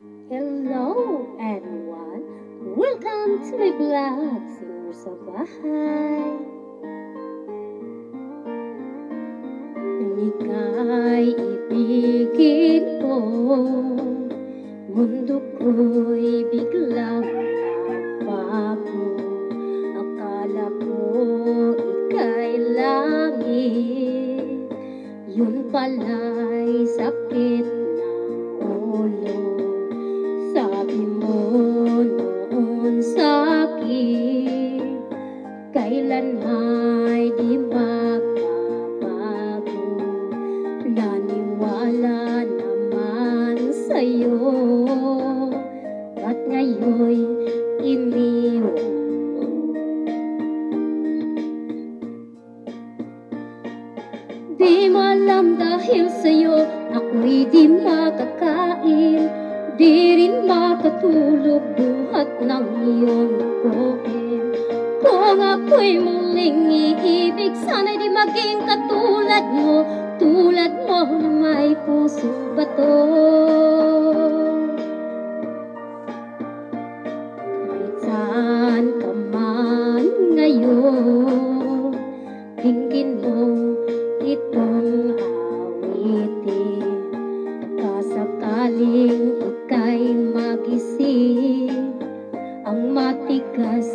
Hello everyone! Welcome to my vlog, Senior sa Bahay. Nang ika'y ibigin ko, mundo ko'y biglang nagbago. Akala ko ika'y langit, yun pala'y sakit ng ulo. Sabi mo noon sa'kin, kailan ay di magbabago. Naniwala naman sa'yo, at ngayon'y iniwan mo. Di mo alam dahil sa'yo, ako'y di makakain. Di rin makatulog buhat ng iyong lukuhin. Kung ako'y muling iibig, sana'y di maging katulad mo, tulad mo na may pusong bato. Kahit saan ka man ngayon, tingin mo itong awitin. Kasakaling ika'y magising, ang matigas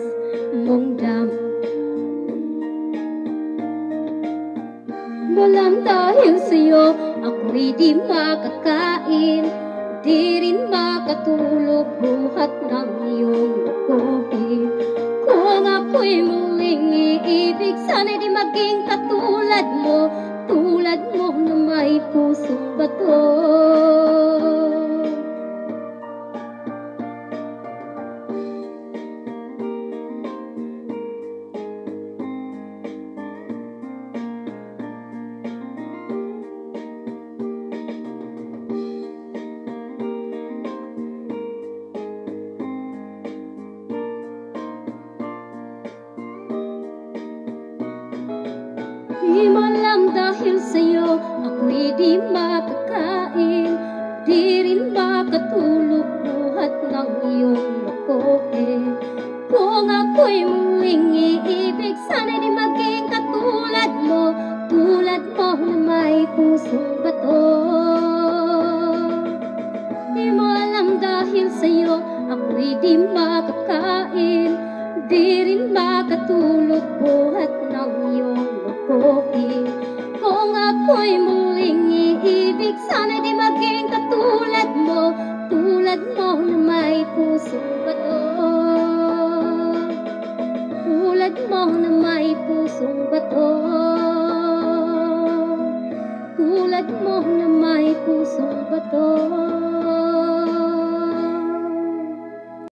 mong damdamin. Walang dahil sa'yo, ako'y di makakain. Di rin makatulog buhat ng iyong lukuhin. Kung ako'y muling iibig, sana'y di maging katulad mo, tulad mo na may pusong bato. Di mo alam dahil sa'yo, ako'y di makakain. Di rin makatulog buhat ng iyong lukuhin. Kung ako'y muling iibig, sana'y di maging katulad mo, tulad mo na may pusong bato. Di mo alam dahil sa'yo, ako'y di makakain. Di rin makatulog buhat ng iyong lukuhin. Kung ako'y muling iibig, sana'y di maging katulad mo, tulad mo na may pusong bato. Tulad mo na